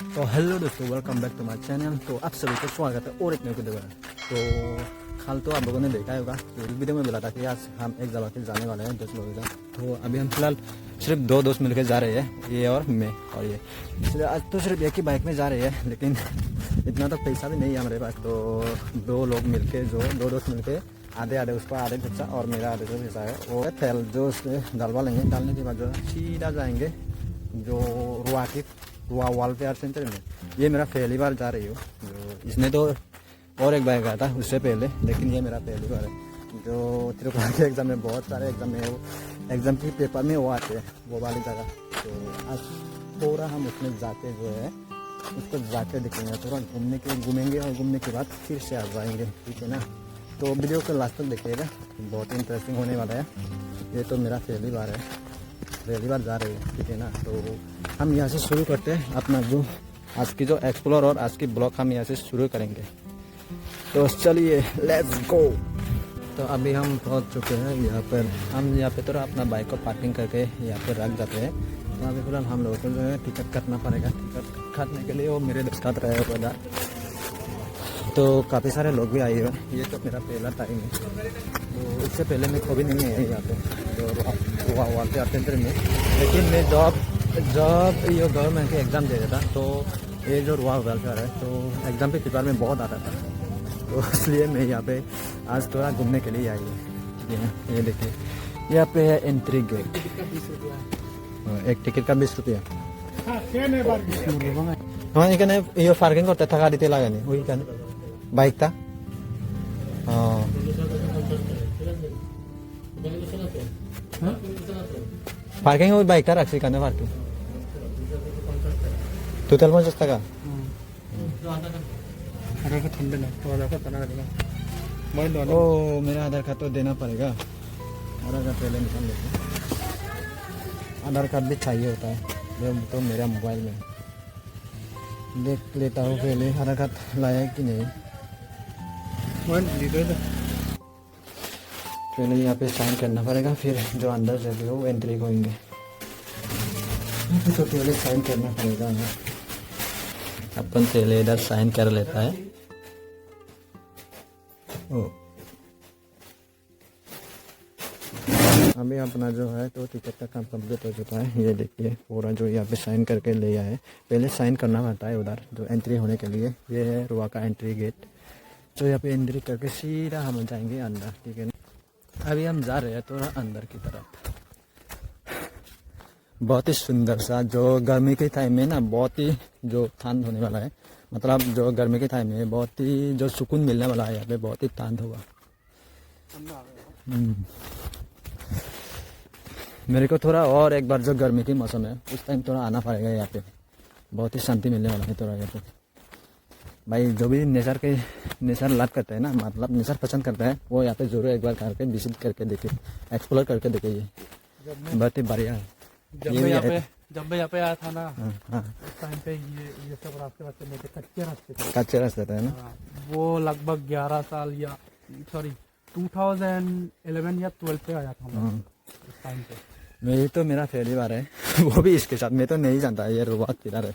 तो हेलो दोस्तों, welcome back to my channel. तो आप सभी को स्वागत है और एक नई वीडियो में। तो कल तो आप लोगों ने देखा होगा, तो वीडियो में बोला था कि आज हम एक जगह पे जाने वाले हैं 10 लोगों का। तो अभी हम फिलहाल सिर्फ दो दोस्त मिलकर जा रहे हैं, ये और मैं और ये। इसलिए आज तो सिर्फ एक ही बाइक में जा रहे हैं, लेकिन इतना तो पैसा भी नहीं है हमारे पास। तो दो लोग मिलके, जो दो दोस्त मिलके आधे आधे उसका आधे पैसा और मेरा आधे जो पैसा है वो तेल जो उसमें डलवा लेंगे। डालने के बाद जो सीधा जाएंगे जो रुआ वालफेयर सेंटर में। ये मेरा पहली बार जा रही हूँ। जो इसने तो और एक बाइक आया था उससे पहले, लेकिन ये मेरा पहली बार है। जो त्रिपुरा के एग्ज़ाम में बहुत सारे एग्ज़ाम में वो एग्ज़ाम के पेपर में वो आते हैं, वो वाली जगह। तो आज थोड़ा हम उसमें जाके जो है उसको जाके देखेंगे, थोड़ा घूमेंगे और घूमने के बाद फिर से आ जाएंगे, ठीक है ना। तो वीडियो को लास्ट तक देखिएगा, बहुत इंटरेस्टिंग होने वाला है। ये तो मेरा पहली बार जा रही है, ठीक है ना। तो हम यहाँ से शुरू करते हैं अपना जो आज की जो एक्सप्लोर और आज की ब्लॉग हम यहाँ से शुरू करेंगे। तो चलिए लेट्स गो। तो अभी हम पहुँच चुके हैं यहाँ पर। हम यहाँ पे तो अपना बाइक को पार्किंग करके यहाँ पर रख जाते हैं। तो अभी फिलहाल हम लोगों को जो है टिकट काटना पड़ेगा। टिकट काटने के लिए वो मेरे दोस्त काट रहे हैं उधर। तो काफ़ी सारे लोग भी आए हुए। ये तो मेरा पहला टाइम है, तो इससे पहले मैं कभी नहीं है यहाँ पे जो वहाँ पे सेंटर में। लेकिन मैं जब ये गवर्नमेंट के एग्ज़ाम दे रहा था, तो ये जो रुआ वेलफेयर है, तो एग्ज़ाम पे पेपर में बहुत आता था। तो इसलिए मैं यहाँ पे आज थोड़ा घूमने के लिए आई है। ये देखिए, यहाँ पे है एंट्री गेट। एक टिकट का 20 रुपया। हाँ, ये पार्किंग करते था गाड़ी तेला नहीं वही का बाइक था। हाँ, पार्किंग वही बाइक था रखी करने पार्किंग तो तेल में सस्ता का। ओ, मेरा आधार कार्ड तो देना पड़ेगा। आधार कार्ड पहले निकाल लेते। आधार कार्ड भी चाहिए होता है, तो मेरा मोबाइल में देख लेता हूँ पहले आधार कार्ड लाया है कि नहीं। पहले यहाँ पे साइन करना पड़ेगा, फिर जो अंदर से भी वो एंट्री होंगे। तो पहले साइन करना पड़ेगा। अपन पहले इधर साइन कर लेता है। ओ, अभी अपना जो है तो टिकट का काम कंप्लीट हो चुका है। ये देखिए पूरा जो यहाँ पे साइन करके ले आया है। पहले साइन करना पड़ता है उधर जो एंट्री होने के लिए। ये है रुआ का एंट्री गेट। तो यहाँ पे एंट्री करके सीधा हम जाएंगे अंदर, ठीक है ना। अभी हम जा रहे हैं थोड़ा अंदर की तरफ। बहुत ही सुंदर सा, जो गर्मी के टाइम में ना बहुत ही जो ठंड होने वाला है, मतलब जो गर्मी के टाइम में बहुत ही जो सुकून मिलने वाला है यहाँ पे, बहुत ही ठंड होगा। मेरे को थोड़ा और एक बार जो गर्मी की मौसम है उस टाइम थोड़ा आना पड़ेगा यहाँ पे। बहुत ही शांति मिलने वाला है थोड़ा यहाँ पे। भाई जो भी नेचर लव करता है ना, मतलब नेचर पसंद करता है, वो यहाँ पे जरूर एक बार करके विजिट करके देखे, एक्सप्लोर करके देखे। ये बहुत ही बढ़िया है। जब मैं यहाँ पे आया था ना, उस टाइम पे ये सब रास्ते नहीं थे, कच्चे रास्ते थे ना। वो लगभग 11 साल या 2011 या 12 पे आया था मैं उस टाइम पे। मेरी तो मेरा पहली बार है वो भी इसके साथ। मैं तो नहीं जानता ये रुबात किधर है,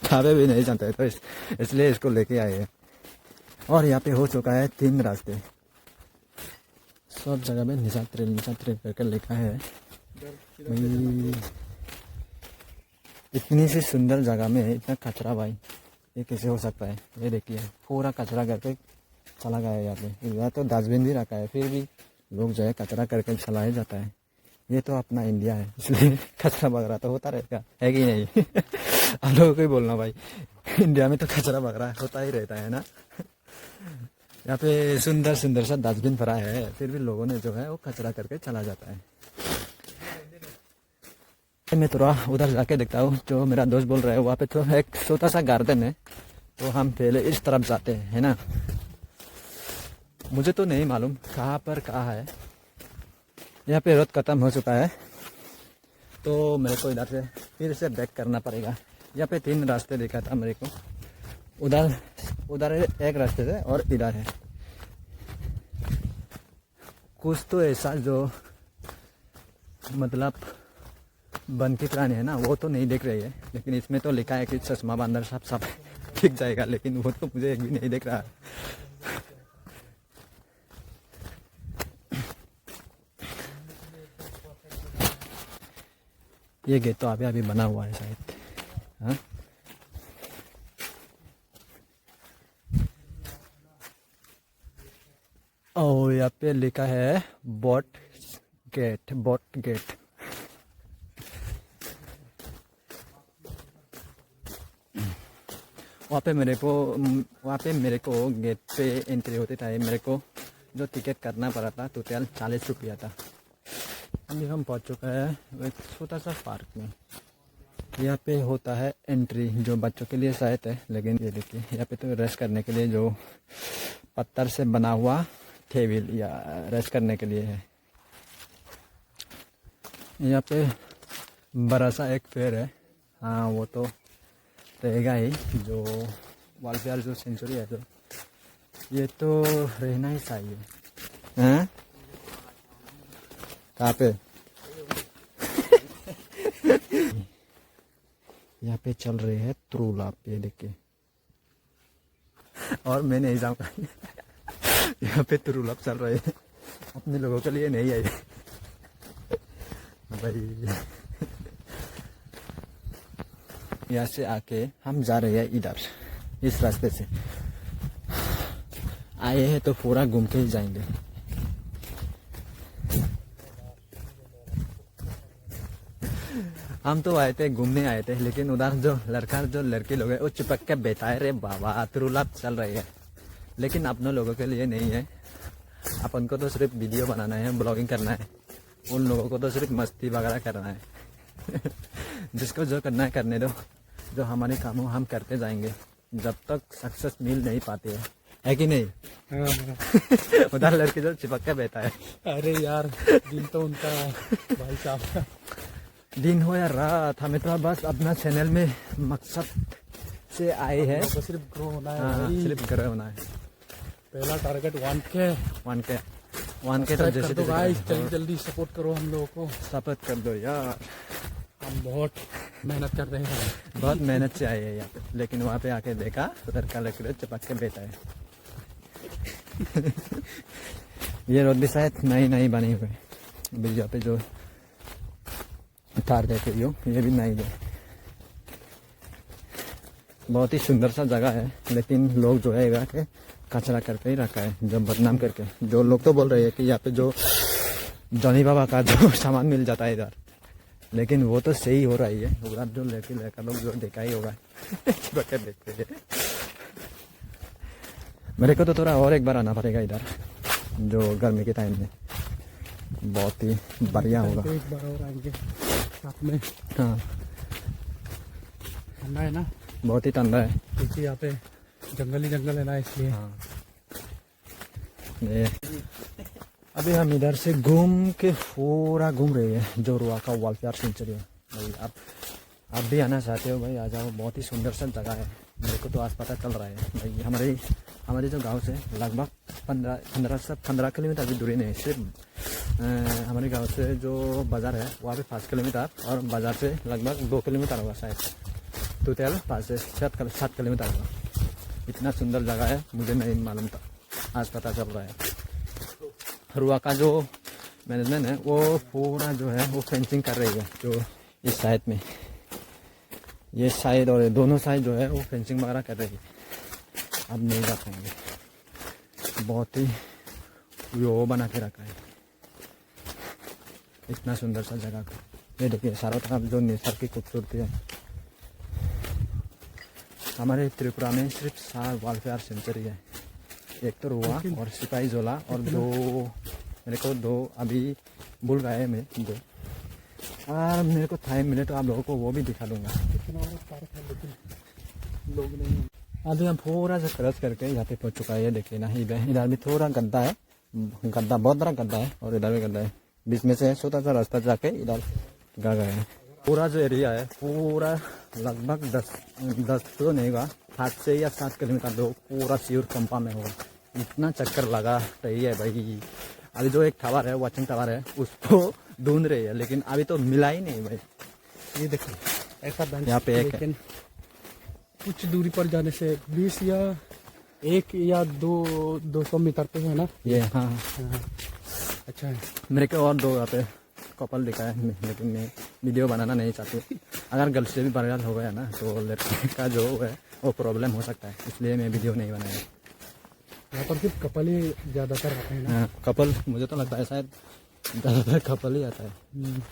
खावे भी नहीं जानता है, तो इसलिए इसको लेके आए हैं। और यहाँ पे हो चुका है 3 रास्ते। सब जगह में निशा ट्रेन करके लिखा है। इतनी सी सुंदर जगह में इतना कचरा, भाई ये कैसे हो सकता है। ये देखिए पूरा कचरा करके चला गया है। यहाँ पे यहाँ तो डस्टबिन भी रखा है, फिर भी लोग जो है कचरा करके चलाया जाता है। ये तो अपना इंडिया है, इसलिए कचरा वगैरह तो होता रहेगा, है कि नहीं। आप लोगों को ही बोलना भाई, इंडिया में तो कचरा वगैरह होता ही रहता है ना। यहाँ पे सुंदर सुंदर सा डस्टबिन भरा है, फिर भी लोगों ने जो है वो कचरा करके चला जाता है। मैं थोड़ा उधर जाके देखता हूँ। जो मेरा दोस्त बोल रहा है वहाँ पे तो एक छोटा सा गार्डन है, तो हम पहले इस तरफ जाते हैं, है ना। मुझे तो नहीं मालूम कहाँ पर कहाँ है। यहाँ पे रोड खत्म हो चुका है, तो मेरे को इधर से फिर से बैक करना पड़ेगा। यहाँ पे 3 रास्ते दिखा था मेरे को। उधर एक रास्ते से और इधर है। कुछ तो ऐसा जो मतलब बनती प्राणी है ना, वो तो नहीं दिख रही है, लेकिन इसमें तो लिखा है कि चश्मा बंदर सब सब दिख जाएगा, लेकिन वो तो मुझे एक भी नहीं दिख रहा है। ये गेट तो अभी अभी बना हुआ है शायद। हाँ और यहाँ पे लिखा है बोट गेट, बोट गेट। वहाँ पे मेरे को गेट पे एंट्री होते टाइम मेरे को जो टिकट करना पड़ा था टोटल 40 रुपया था। अभी हम पहुँच चुका है एक छोटा सा पार्क में। यहाँ पे होता है एंट्री, जो बच्चों के लिए शायद है, लेकिन ये देखिए यहाँ पे तो रेस्ट करने के लिए जो पत्थर से बना हुआ टेबल या रेस्ट करने के लिए है। यहाँ पे बड़ा सा एक पेड़ है, हाँ वो तो रहेगा ही, जो वालपेयर जो सेंचुरी है, जो ये तो रहना ही चाहिए। हैं कहाँ पे? यहाँ पे चल रहे हैं त्रुलाप, ये देखिए, और मैं नहीं जाऊँगा। यहाँ पे त्रुलाप चल रहे हैं, अपने लोगों के लिए नहीं आई भाई। यहाँ से आके हम जा रहे हैं इधर, इस रास्ते से आए हैं तो पूरा घूम के ही जाएंगे। हम तो आए थे घूमने आए थे, लेकिन उधर जो लड़के लोग हैं वो चिपक के बैठा है। रे बाबा त्रुलाप चल रही है, लेकिन अपने लोगों के लिए नहीं है। अपन को तो सिर्फ वीडियो बनाना है, ब्लॉगिंग करना है, उन लोगों को तो सिर्फ मस्ती वगैरह करना है। जिसको जो करना है करने दो, जो हमारे काम हो हम करते जाएंगे जब तक सक्सेस मिल नहीं पाती है कि नहीं? उधर लड़के जो चिपक के बैठा है। अरे यार दिन तो उनका भाई साहब, दिन हो या रात, हमें तो बस अपना चैनल में मकसद से आए हैं, तो सिर्फ ग्रो होना है। हाँ, सिर्फ ग्रो होना है। पहला टारगेट 1K तो जैसे तो जल्दी सपोर्ट करो, हम लोगों को सपोर्ट कर दो यार। हम बहुत मेहनत कर रहे हैं, बहुत मेहनत से आए हैं यहाँ पे, लेकिन वहाँ पे आके देखा उधर का लड़के चिपक के बैठा है। ये रोड भी शायद नई बनी हुई है, यहाँ पे जो तार देखे ये भी नई है। बहुत ही सुंदर सा जगह है, लेकिन लोग जो है के कचरा करके ही रखा है, जब बदनाम करके। जो लोग तो बोल रहे हैं कि यहाँ पे जो जॉनी बाबा का जो सामान मिल जाता है इधर, लेकिन वो तो सही हो रही है। उधर जो लड़का लोग जो देखा ही होगा देखते हैं। मेरे को तो थोड़ा और एक बार आना पड़ेगा इधर, जो गर्मी के टाइम में बहुत ही बढ़िया होगा। एक बार और आएंगे साथ में। हाँ ठंडा है ना, बहुत ही ठंडा है, क्योंकि यहाँ पे जंगल है ना, इसलिए। हाँ अभी हम इधर से घूम के पूरा घूम रहे हैं जो रुआका वालपेयर सेंचुरी है। भाई आप भी आना चाहते हो भाई, आ जाओ, बहुत ही सुंदर सा जगह है। मेरे को तो आज पता चल रहा है भाई। हमारे जो गांव से लगभग 15 किलोमीटर भी दूरी नहीं, सिर्फ हमारे गांव से जो बाज़ार है वहाँ पे 5 किलोमीटर, और बाज़ार से लगभग 2 किलोमीटर होगा शायद, टोटल 5 से 7 किलोमीटर होगा। इतना सुंदर जगह है, मुझे नहीं मालूम था, आज पता चल रहा है। रुआ का जो मैनेजमेंट है वो पूरा जो है वो फेंसिंग कर रही है, जो इस साइड में, ये साइड और दोनों साइड जो है वो फेंसिंग वगैरह कर रही है। अब नहीं जा पाएंगे, बहुत ही वो बना के रखा है इतना सुंदर सा जगह को। ये देखिए सारों तरफ जो नेचर की खूबसूरती है। हमारे त्रिपुरा में सिर्फ 4 वालपेयर सेंचुरी है, एक तो रुआ और सिपाही जोला, और मेरे को 2 अभी भूल गए मैं 2, और मेरे को टाइम मिले तो आप लोगों को वो भी दिखा दूंगा। लोग नहीं। अभी हम पूरा से क्रॉस करके यहाँ पे पहुँच चुका है। ये देखिए ना, इधर भी थोड़ा गड्ढा है, गड्ढा बहुत बड़ा गड्ढा है, और इधर भी गड्ढा है, बीच में से छोटा सा रास्ता जाके इधर गा गए हैं। पूरा जो एरिया है पूरा लगभग 10 तो नहीं होगा, 7 से या 7 किलोमीटर दो पूरा सियूर कंपा में होगा। इतना चक्कर लगा रही है भाई। अभी जो एक टावर है, वॉचिंग टावर है, उसको ढूंढ रही है, लेकिन अभी तो मिला ही नहीं भाई। ये देखो ऐसा बेंच यहाँ पे एक है। लेकिन कुछ दूरी पर जाने से 20 या 1 या 200 मीटर पे है ना ये। हाँ हाँ, अच्छा है। मेरे को और दो यहाँ पे कपल दिखा है, लेकिन मैं वीडियो बनाना नहीं चाहती। अगर गर्ल्स से भी बर्बाद हो गया ना तो लड़के का जो है वो प्रॉब्लम हो सकता है, इसलिए मैं वीडियो नहीं बनाया। यहाँ पर सिर्फ कपल ही ज़्यादातर आते हैं ना। हाँ कपल, मुझे तो लगता है शायद ज़्यादातर कपल ही आता है।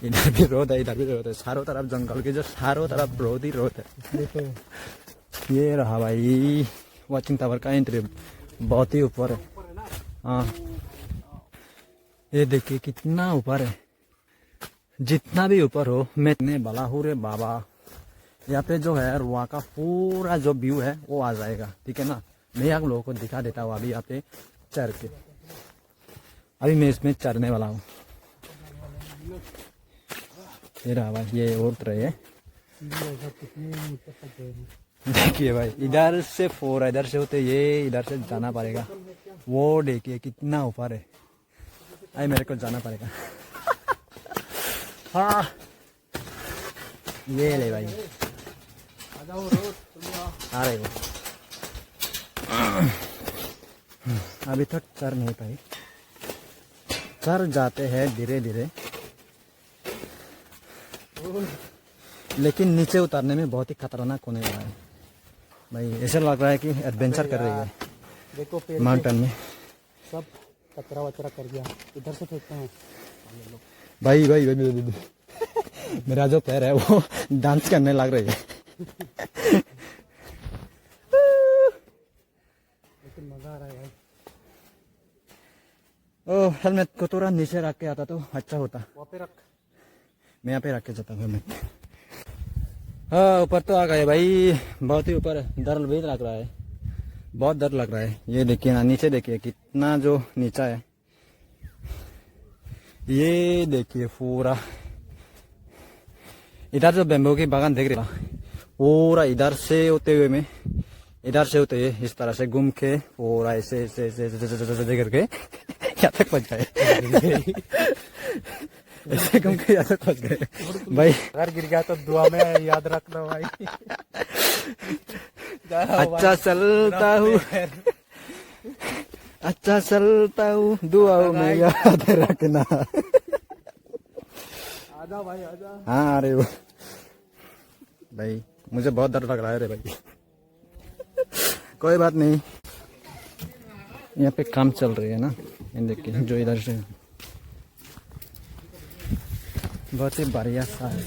इधर भी रोड है, इधर भी रोड है, चारों तरफ जंगल के जो चारों तरफ रोड ही रोड है। ये तो ये रहा भाई वॉचिंग टावर का एंट्री, बहुत ही ऊपर है। हाँ ये देखिए कितना ऊपर है, जितना भी ऊपर हो मैं इतने बला हूँ रे बाबा। यहाँ पे जो है वहाँ का पूरा जो व्यू है वो आ जाएगा, ठीक है ना। मैं आप लोगों को दिखा देता हूँ अभी यहाँ पे चढ़ के। अभी मैं इसमें चढ़ने वाला हूँ। ये रहा भाई, ये और रही है। देखिए भाई इधर से 4 इधर से होते ये इधर से जाना पड़ेगा। वो देखिए कितना ऊपर है, अरे मेरे को जाना पड़ेगा। हाँ ये ले भाई, आ रहे हो। अभी तक चढ़ नहीं पाई, चढ़ जाते हैं धीरे धीरे, लेकिन नीचे उतरने में बहुत ही खतरनाक होने वाला है भाई। ऐसा लग रहा है कि एडवेंचर कर रही है देखो पेड़ माउंटेन में। सब कचरा वचरा कर दिया, इधर से फेंकते हैं भाई भाई भाई, भाई, भाई, भाई। मेरा जो पैर है वो डांस करने लग रही है। लेकिन मजा आ रहा है भाई। ओ हेलमेट को थोड़ा नीचे रख के आता तो अच्छा होता। वहाँ पे रख। मैं यहाँ पे रख के जाता हूँ हेलमेट। हाँ ऊपर तो आ गए भाई, बहुत ही ऊपर है, डर भी लग रहा है, बहुत डर लग रहा है। ये देखिए ना नीचे देखिए कितना जो नीचा है, ये देखिए पूरा। इधर जो बेम्बो की बागान देख रहे हैं पूरा, इधर से होते हुए में इधर से होते हुए इस तरह से घूम के पूरा ऐसे ऐसे ऐसे ऐसे करके यहाँ तक पहुँच गए। ऐसे घूम के यहाँ तक पहुँच गए भाई। अगर गिर गया तो दुआ में याद रखना भाई। अच्छा चलता हूँ, अच्छा चलता हूँ, दुआओं में याद रखना। आजा भाई आजा। हाँ अरे वो भाई मुझे बहुत डर लग रहा है रे भाई। कोई बात नहीं, यहाँ पे काम चल रही है ना, ये देखिए जो इधर से बहुत ही बढ़िया सा है।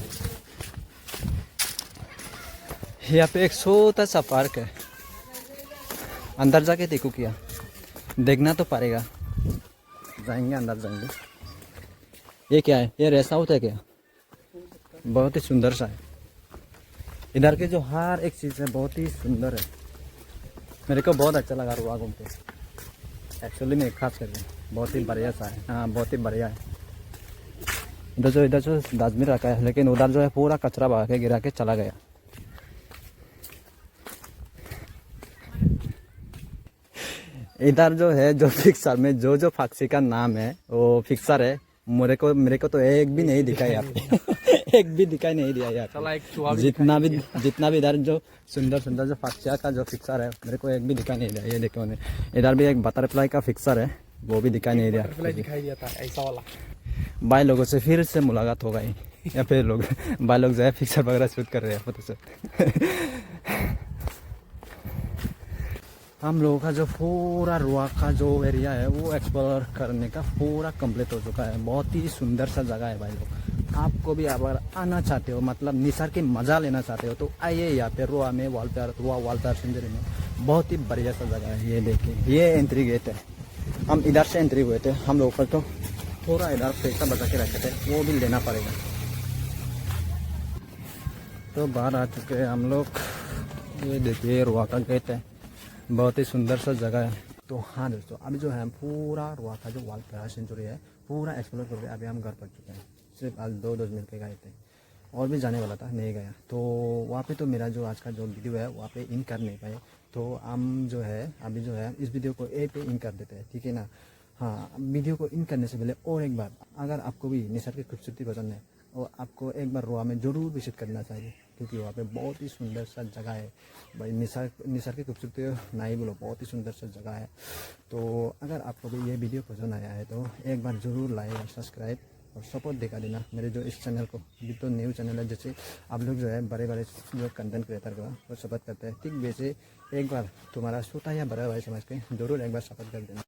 यहाँ पे एक छोटा सा पार्क है, अंदर जाके देखो क्या, देखना तो पड़ेगा। जाएंगे अंदर जाएंगे। ये क्या है, ये रेस्ट हाउस है क्या? बहुत ही सुंदर सा है। इधर के जो हर एक चीज़ है बहुत ही सुंदर है, मेरे को बहुत अच्छा लगा रुआ घूम के। एक्चुअली में खास करके बहुत ही बढ़िया सा है। हाँ बहुत ही बढ़िया है। इधर जो डस्टबिन रखा है, लेकिन उधर जो है पूरा कचरा बहा के गिरा के चला गया। इधर जो है जो फिक्सर में जो पक्षी का नाम है वो फिक्सर है। मेरे को तो एक भी नहीं दिखा यहाँ पे। एक भी दिखाई नहीं दिया यार। चला एक चूहा भी जितना भी इधर जो सुंदर सुंदर जो पक्षियों का जो फिक्सर है मेरे को एक भी दिखाई नहीं दिया। ये देखो इधर भी एक बटरफ्लाई का फिक्सर है, वो भी दिखाई नहीं दिया। बटरफ्लाई दिखाई दिया था ऐसा वाला। भाई लोगों से फिर से मुलाकात हो गई, या फिर लोग भाई लोग जो है फिक्सर वगैरह शूट कर रहे हैं फोटो शूट। हम लोगों का जो पूरा रुआ का जो एरिया है वो एक्सप्लोर करने का पूरा कंप्लीट हो चुका है। बहुत ही सुंदर सा जगह है भाई लोग। आपको भी अगर आना चाहते हो, मतलब निसर्ग की मजा लेना चाहते हो तो आइए यहाँ पे रुआ में वालपेर सिंदरी में। बहुत ही बढ़िया सा जगह है। ये देखिए ये एंट्री गेट है, हम इधर से एंट्री हुए थे। हम लोग को तो थोड़ा इधर पैसा बचा के रखे थे, वो भी लेना पड़ेगा। तो बाहर आ चुके हैं हम लोग। ये देखिए रुआ का गेट है, बहुत ही सुंदर सा जगह है। तो हाँ दोस्तों अभी जो है पूरा रुआ का जो वालपेर सेंचुरी है पूरा एक्सप्लोर करके अभी हम घर पहुँच चुके हैं। सिर्फ आज 2 मिल के गए थे, और भी जाने वाला था नहीं गया। तो वहाँ पे तो मेरा जो आज का जो वीडियो है वहाँ पे इन कर नहीं पाए, तो हम जो है अभी जो है इस वीडियो को ए पे इन कर देते हैं, ठीक है ना। हाँ वीडियो को इन करने से पहले और एक बार, अगर आपको भी निसर्ग की खूबसूरती पसंद है और आपको एक बार रोआ में ज़रूर विजिट करना चाहिए, क्योंकि वहाँ पे बहुत ही सुंदर सा जगह है भाई। निसर्ग की खूबसूरती नहीं बोलो, बहुत ही सुंदर सा जगह है। तो अगर आपको भी ये वीडियो पसंद आया है तो एक बार ज़रूर लाइक और सब्सक्राइब और सपोर्ट दिखा देना मेरे जो इस चैनल को। अभी तो न्यू चैनल है, जैसे आप लोग जो है बड़े बड़े जो कंटेंट क्रिएटर का वो सपोर्ट करते हैं, ठीक वैसे एक बार तुम्हारा छोटा या बड़ा भाई समझ के ज़रूर एक बार सपोर्ट कर देना।